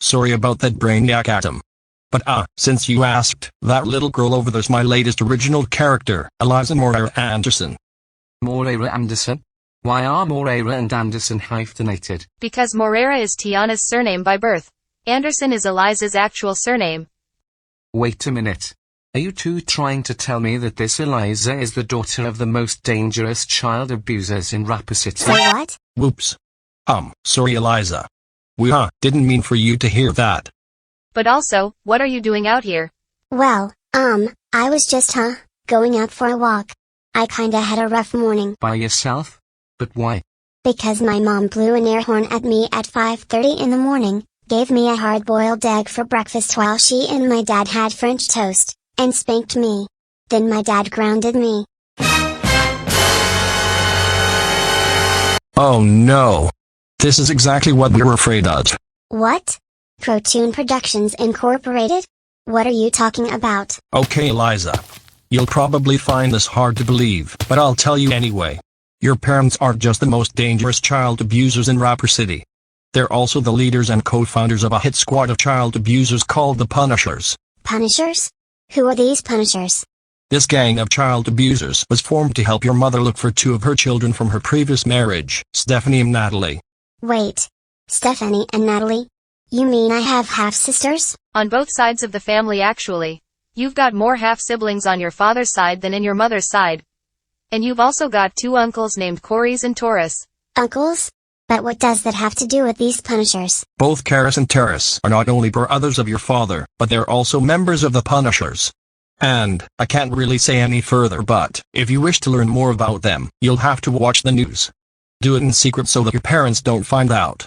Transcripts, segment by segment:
Sorry about that, Brainiac Atom. But since you asked, that little girl over there's my latest original character, Eliza Moreira Anderson. Moreira Anderson? Why are Moreira and Anderson hyphenated? Because Moreira is Tiana's surname by birth. Anderson is Eliza's actual surname. Wait a minute. Are you two trying to tell me that this Eliza is the daughter of the most dangerous child abusers in Rapper City? Say what? Whoops. Sorry Eliza. We didn't mean for you to hear that. But also, what are you doing out here? Well, I was just, going out for a walk. I kinda had a rough morning. By yourself? But why? Because my mom blew an air horn at me at 5:30 in the morning, gave me a hard-boiled egg for breakfast while she and my dad had French toast, and spanked me. Then my dad grounded me. Oh no. This is exactly what we were afraid of. What? Crotoon Productions Incorporated? What are you talking about? Okay Eliza. You'll probably find this hard to believe, but I'll tell you anyway. Your parents aren't just the most dangerous child abusers in Rapper City. They're also the leaders and co-founders of a hit squad of child abusers called the Punishers. Punishers? Who are these Punishers? This gang of child abusers was formed to help your mother look for two of her children from her previous marriage, Stephanie and Natalie. Wait. Stephanie and Natalie? You mean I have half-sisters? On both sides of the family actually. You've got more half-siblings on your father's side than in your mother's side. And you've also got two uncles named Corys and Taurus. Uncles? But what does that have to do with these Punishers? Both Karis and Terrace are not only brothers of your father, but they're also members of the Punishers. And, I can't really say any further, but, if you wish to learn more about them, you'll have to watch the news. Do it in secret so that your parents don't find out.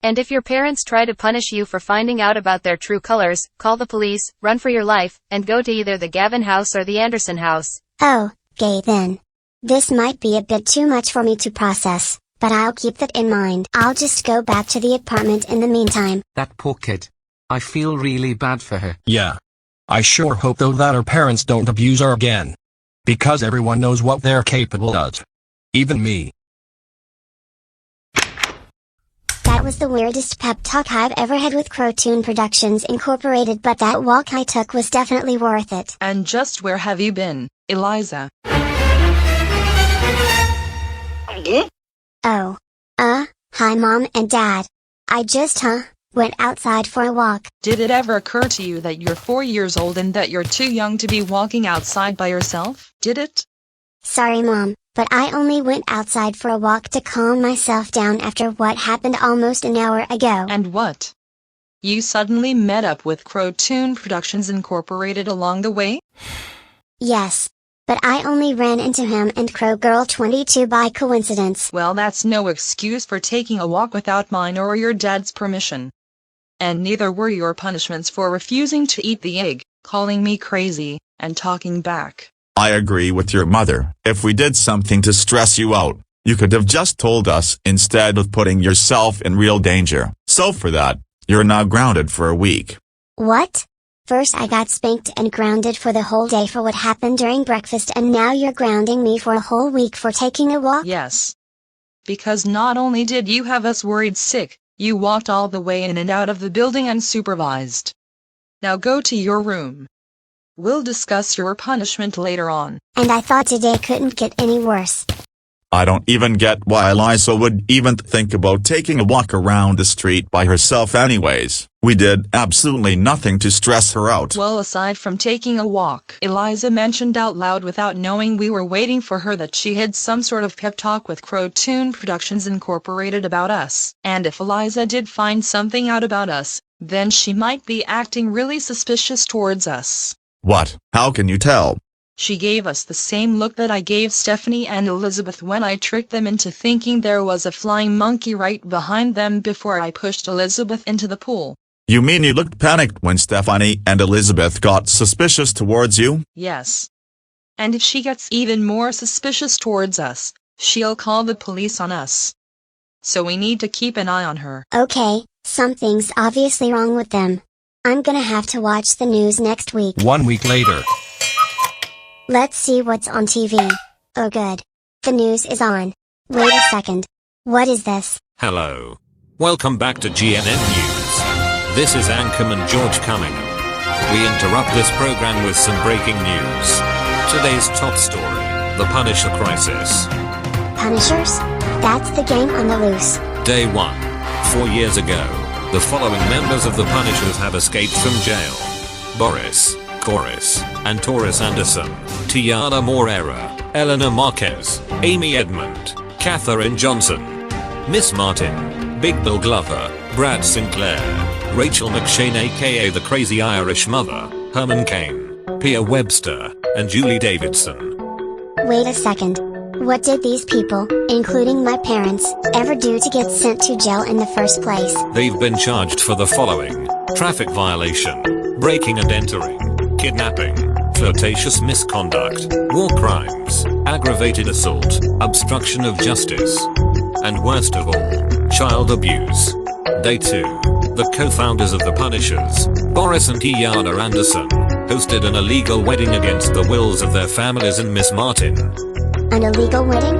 And if your parents try to punish you for finding out about their true colors, call the police, run for your life, and go to either the Gavin house or the Anderson house. Oh, gay then. This might be a bit too much for me to process, but I'll keep that in mind. I'll just go back to the apartment in the meantime. That poor kid. I feel really bad for her. Yeah. I sure hope though that her parents don't abuse her again. Because everyone knows what they're capable of. Even me. That was the weirdest pep talk I've ever had with Crotoon Productions Incorporated, but that walk I took was definitely worth it. And just where have you been, Eliza? Oh. Hi Mom and Dad. I just, went outside for a walk. Did it ever occur to you that you're 4 years old and that you're too young to be walking outside by yourself? Did it? Sorry Mom, but I only went outside for a walk to calm myself down after what happened almost an hour ago. And what? You suddenly met up with Crotoon Productions Incorporated along the way? Yes. But I only ran into him and Crow Girl 22 by coincidence. Well, that's no excuse for taking a walk without mine or your dad's permission. And neither were your punishments for refusing to eat the egg, calling me crazy, and talking back. I agree with your mother. If we did something to stress you out, you could have just told us instead of putting yourself in real danger. So for that, you're now grounded for a week. What? First I got spanked and grounded for the whole day for what happened during breakfast, and now you're grounding me for a whole week for taking a walk? Yes. Because not only did you have us worried sick, you walked all the way in and out of the building unsupervised. Now go to your room. We'll discuss your punishment later on. And I thought today couldn't get any worse. I don't even get why Eliza would even think about taking a walk around the street by herself anyways. We did absolutely nothing to stress her out. Well, aside from taking a walk, Eliza mentioned out loud without knowing we were waiting for her that she had some sort of pep talk with Crotoon Productions Incorporated about us. And if Eliza did find something out about us, then she might be acting really suspicious towards us. What? How can you tell? She gave us the same look that I gave Stephanie and Elizabeth when I tricked them into thinking there was a flying monkey right behind them before I pushed Elizabeth into the pool. You mean you looked panicked when Stephanie and Elizabeth got suspicious towards you? Yes. And if she gets even more suspicious towards us, she'll call the police on us. So we need to keep an eye on her. Okay, something's obviously wrong with them. I'm gonna have to watch the news next week. 1 week later. Let's see what's on TV. Oh good. The news is on. Wait a second. What is this? Hello. Welcome back to GNN News. This is Anchorman George Cunningham. We interrupt this program with some breaking news. Today's top story, the Punisher crisis. Punishers? That's the gang on the loose. Day 1. 4 years ago, the following members of the Punishers have escaped from jail. Boris, Chorus, and Taurus Anderson, Tiana Moreira, Eleanor Marquez, Amy Edmond, Katherine Johnson, Miss Martin, Big Bill Glover, Brad Sinclair, Rachel McShane aka the Crazy Irish Mother, Herman Cain, Pia Webster, and Julie Davidson. Wait a second. What did these people, including my parents, ever do to get sent to jail in the first place? They've been charged for the following: traffic violation, breaking and entering, kidnapping, flirtatious misconduct, war crimes, aggravated assault, obstruction of justice, and worst of all, child abuse. Day 2. The co-founders of the Punishers, Boris and Tiana Anderson, hosted an illegal wedding against the wills of their families and Miss Martin. An illegal wedding?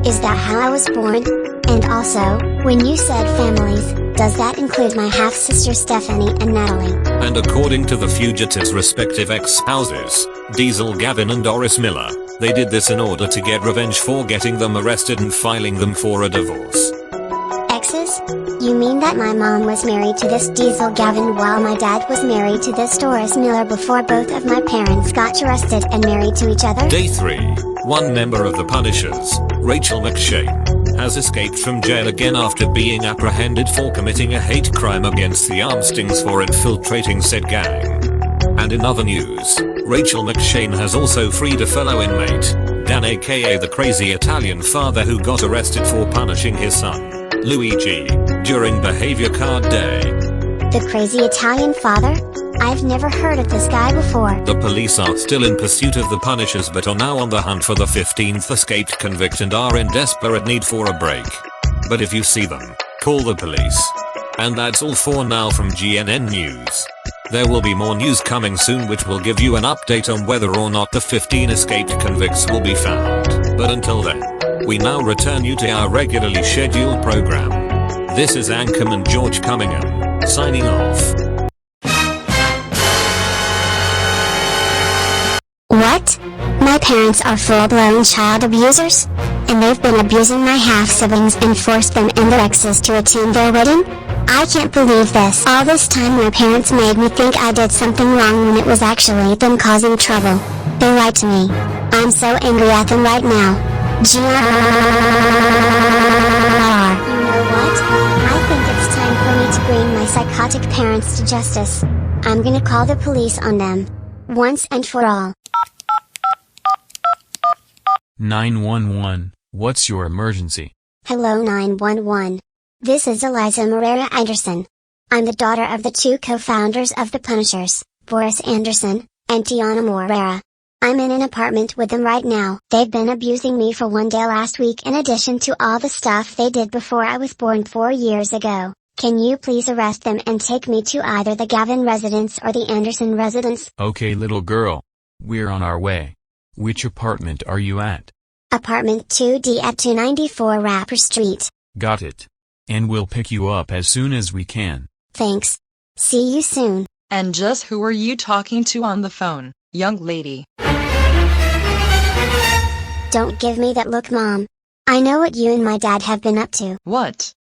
Is that how I was born? And also, when you said families, does that include my half-sister Stephanie and Natalie? And according to the fugitives' respective ex-spouses, Diesel Gavin and Doris Miller, they did this in order to get revenge for getting them arrested and filing them for a divorce. Exes? You mean that my mom was married to this Diesel Gavin while my dad was married to this Doris Miller before both of my parents got arrested and married to each other? Day 3. One member of the Punishers, Rachel McShane, has escaped from jail again after being apprehended for committing a hate crime against the Armstrongs for infiltrating said gang. And in other news, Rachel McShane has also freed a fellow inmate, Dan aka the Crazy Italian Father who got arrested for punishing his son, Luigi, during Behavior Card Day. The Crazy Italian Father? I've never heard of this guy before. The police are still in pursuit of the Punishers but are now on the hunt for the 15th escaped convict and are in desperate need for a break. But if you see them, call the police. And that's all for now from GNN News. There will be more news coming soon which will give you an update on whether or not the 15 escaped convicts will be found. But until then, we now return you to our regularly scheduled program. This is Anchorman George Cunningham, signing off. What? My parents are full-blown child abusers? And they've been abusing my half-siblings and forced them and their exes to attend their wedding? I can't believe this. All this time my parents made me think I did something wrong when it was actually them causing trouble. They lied to me. I'm so angry at them right now. You know what? I think it's time for me to bring my psychotic parents to justice. I'm gonna call the police on them. Once and for all. 911, what's your emergency? Hello 911. This is Eliza Moreira Anderson. I'm the daughter of the two co-founders of the Punishers, Boris Anderson, and Tiana Moreira. I'm in an apartment with them right now. They've been abusing me for one day last week in addition to all the stuff they did before I was born 4 years ago. Can you please arrest them and take me to either the Gavin residence or the Anderson residence? Okay little girl. We're on our way. Which apartment are you at? Apartment 2D at 294 Rapper Street. Got it. And we'll pick you up as soon as we can. Thanks. See you soon. And just who are you talking to on the phone, young lady? Don't give me that look, Mom. I know what you and my dad have been up to. What?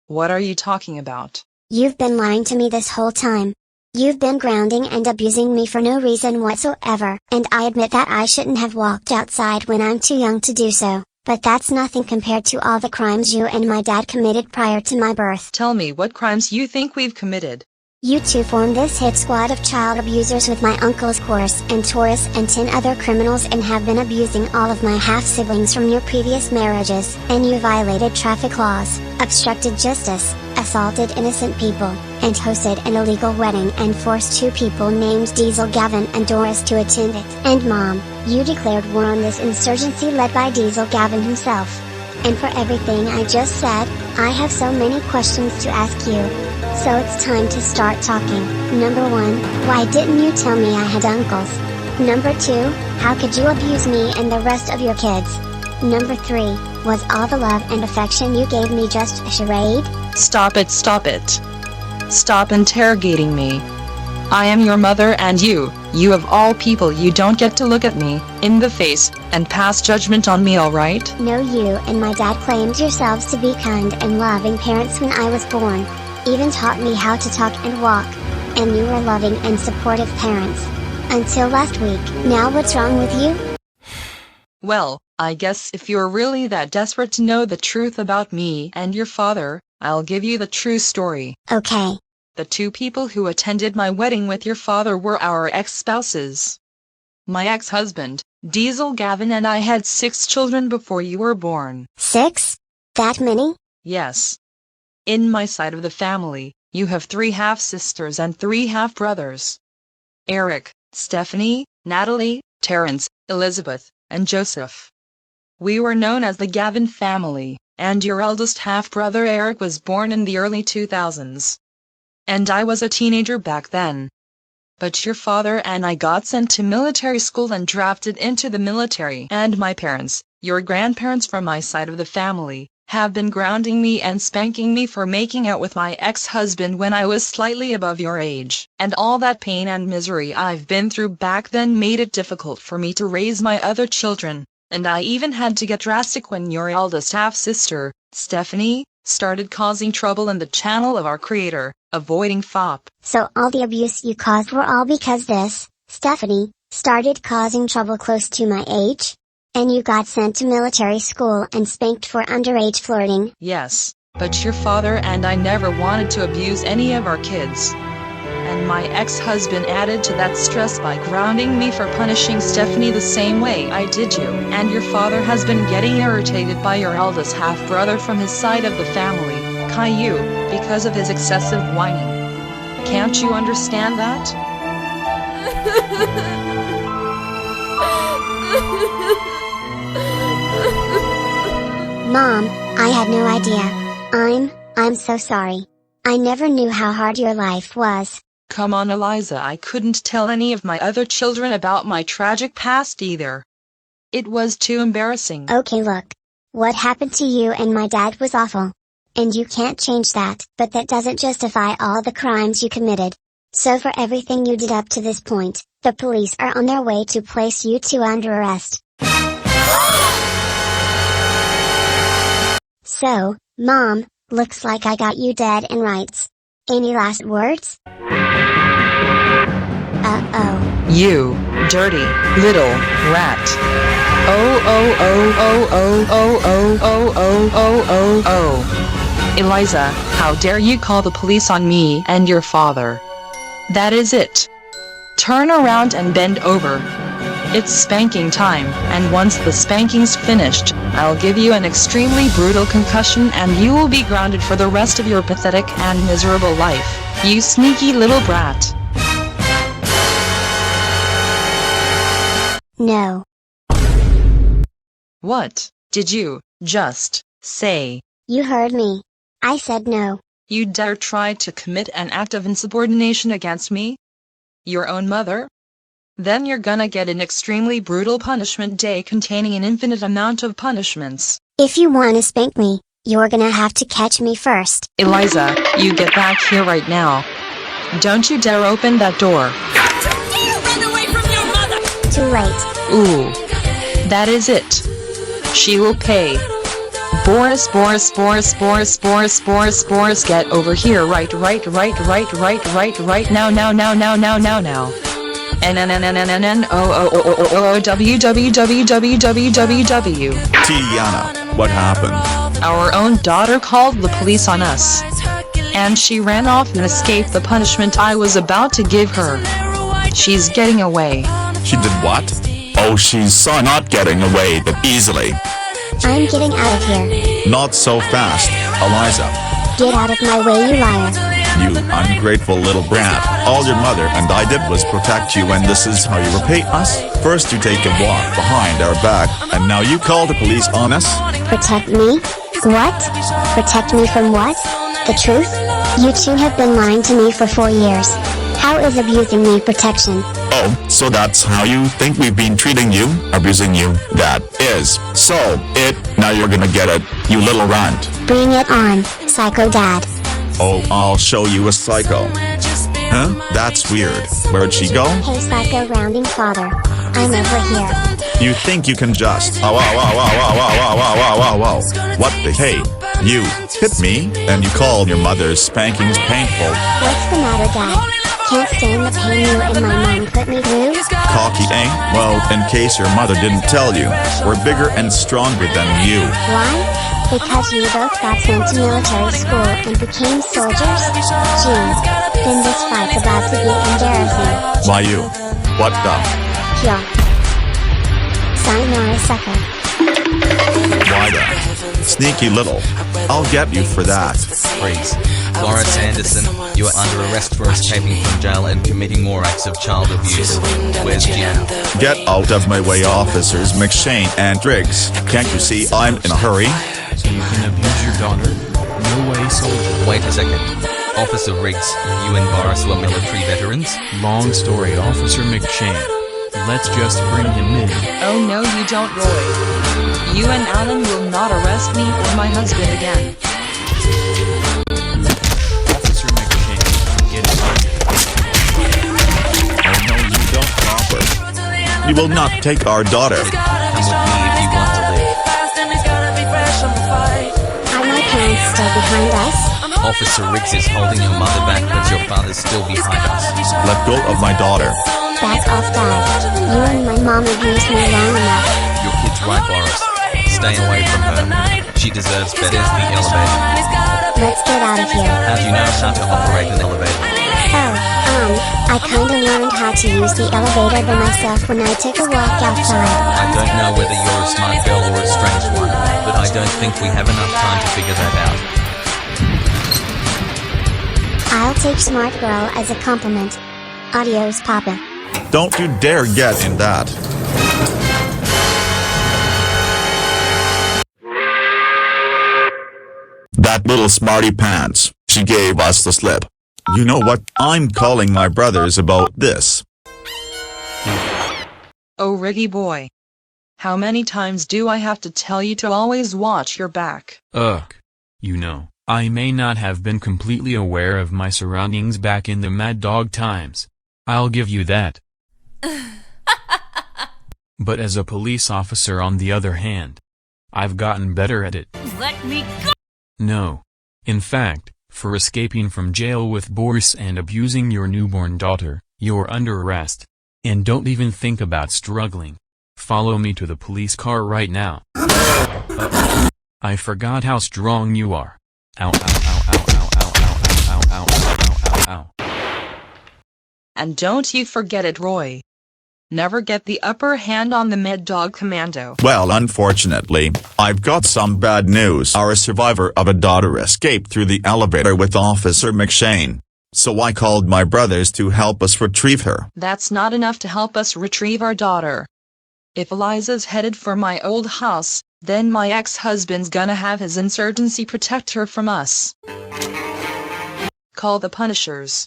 What are you talking about? You've been lying to me this whole time. You've been grounding and abusing me for no reason whatsoever, and I admit that I shouldn't have walked outside when I'm too young to do so, but that's nothing compared to all the crimes you and my dad committed prior to my birth. Tell me what crimes you think we've committed. You two formed this hit squad of child abusers with my uncles Chorus and Taurus and 10 other criminals and have been abusing all of my half-siblings from your previous marriages, and you violated traffic laws, obstructed justice, assaulted innocent people, and hosted an illegal wedding and forced two people named Diesel Gavin and Doris to attend it. And Mom, you declared war on this insurgency led by Diesel Gavin himself. And for everything I just said, I have so many questions to ask you. So it's time to start talking. Number 1, why didn't you tell me I had uncles? Number 2, how could you abuse me and the rest of your kids? Number 3, was all the love and affection you gave me just a charade? Stop it, stop it. Stop interrogating me. I am your mother, and you of all people, you don't get to look at me in the face and pass judgment on me, alright? No, you and my dad claimed yourselves to be kind and loving parents when I was born. Even taught me how to talk and walk. And you were loving and supportive parents. Until last week. Now what's wrong with you? Well, I guess if you're really that desperate to know the truth about me and your father, I'll give you the true story. Okay. The two people who attended my wedding with your father were our ex-spouses. My ex-husband, Diesel Gavin, and I had 6 children before you were born. 6? That many? Yes. In my side of the family, you have 3 half-sisters and 3 half-brothers. Eric, Stephanie, Natalie, Terrence, Elizabeth, and Joseph. We were known as the Gavin family, and your eldest half-brother Eric was born in the early 2000s. And I was a teenager back then. But your father and I got sent to military school and drafted into the military, and my parents, your grandparents from my side of the family, have been grounding me and spanking me for making out with my ex-husband when I was slightly above your age. And all that pain and misery I've been through back then made it difficult for me to raise my other children, and I even had to get drastic when your eldest half-sister, Stephanie, started causing trouble in the channel of our creator, Avoiding FOP. So all the abuse you caused were all because this, Stephanie, started causing trouble close to my age? And you got sent to military school and spanked for underage flirting? Yes, but your father and I never wanted to abuse any of our kids. And my ex-husband added to that stress by grounding me for punishing Stephanie the same way I did you. And your father has been getting irritated by your eldest half-brother from his side of the family, Caillou, because of his excessive whining. Can't you understand that? Mom, I had no idea. I'm so sorry. I never knew how hard your life was. Come on, Eliza, I couldn't tell any of my other children about my tragic past either. It was too embarrassing. Okay, look. What happened to you and my dad was awful. And you can't change that, but that doesn't justify all the crimes you committed. So for everything you did up to this point, the police are on their way to place you two under arrest. So, Mom, looks like I got you dead in rights. Any last words? Uh-oh. You dirty little rat. Oh oh oh oh oh oh oh oh oh oh oh oh. Eliza, how dare you call the police on me and your father? That is it. Turn around and bend over. It's spanking time, and once the spanking's finished, I'll give you an extremely brutal concussion and you will be grounded for the rest of your pathetic and miserable life, you sneaky little brat. No. What did you just say? You heard me. I said no. You dare try to commit an act of insubordination against me? Your own mother? Then you're gonna get an extremely brutal punishment day containing an infinite amount of punishments. If you wanna spank me, you're gonna have to catch me first. Eliza, you get back here right now. Don't you dare open that door. Don't dare run away from your mother! Too late. Ooh. That is it. She will pay. Boris, Boris, Boris, Boris, Boris, Boris, Boris, get over here right now. www. Tiana, what happened? Our own daughter called the police on us. And she ran off and escaped the punishment I was about to give her. She's getting away. She did what? Oh, she's not getting away that easily. I'm getting out of here. Not so fast, Eliza. Get out of my way, you liar. You ungrateful little brat. All your mother and I did was protect you, and this is how you repay us? First you take a walk behind our back, and now you call the police on us? Protect me? What? Protect me from what? The truth? You two have been lying to me for 4 years. How is abusing me protection? Oh, so that's how you think we've been treating you? Abusing you? That is. So, now you're gonna get it, you little runt. Bring it on, Psycho Dad. Oh, I'll show you a psycho. Huh? That's weird. Where'd she go? Hey psycho rounding father. I'm over here. You think you can just... Oh, wow, wow, wow, wow, wow, wow, wow, wow, wow, wow. What the hey? You hit me, and you call your mother's spankings painful. What's the matter, Dad? Can't stand the pain you and my mom put me through? Cocky, eh? Well, in case your mother didn't tell you, we're bigger and stronger than you. Why? Because you both got sent to military school and became soldiers? Geez, then this fight's about to be embarrassing. Why you? What the? Pure. Sayonara, sucker. Why that? Sneaky little. I'll get you for that. Freeze. Lawrence Anderson, you are under arrest for escaping from jail and committing more acts of child abuse. Where's Gianna? Get out of my way, officers McShane and Driggs. Can't you see I'm in a hurry? So you can abuse your daughter? No way, soldier. Wait a second. Officer Riggs, you and Boris were military veterans? Long story, Officer McShane. Let's just bring him in. Oh no you don't, Roy. You and Alan will not arrest me or my husband again. Officer McShane, get started. Oh no, you don't, Copper. You will not take our daughter. Come with me if you want to live. Are my parents still behind us? Officer Riggs is holding your mother back, but your father's still behind us. Let go of my daughter. Back off, Dad. You and my mom abused me long enough. Your kid's right, Boris. Stay away from her. She deserves better than the elevator. Let's get out of here. How do you know how to operate an elevator? I kinda learned how to use the elevator by myself when I took a walk outside. I don't know whether you're a smart girl or a strange one, but I don't think we have enough time to figure that out. I'll take smart girl as a compliment. Adios, Papa. Don't you dare get in that. That little smarty pants, she gave us the slip. You know what? I'm calling my brothers about this. Oh Riggy boy. How many times do I have to tell you to always watch your back? Ugh. You know, I may not have been completely aware of my surroundings back in the Mad Dog times. I'll give you that. But as a police officer on the other hand, I've gotten better at it. Let me go! No. In fact, for escaping from jail with Boris and abusing your newborn daughter, you're under arrest. And don't even think about struggling. Follow me to the police car right now. Uh-oh. I forgot how strong you are. Ow, ow, ow, ow, ow, ow, ow, ow, ow, ow, ow, ow. And don't you forget it, Roy. Never get the upper hand on the Mad Dog Commando. Well, unfortunately, I've got some bad news. Our survivor of a daughter escaped through the elevator with Officer McShane. So I called my brothers to help us retrieve her. That's not enough to help us retrieve our daughter. If Eliza's headed for my old house, then my ex-husband's gonna have his insurgency protect her from us. Call the Punishers.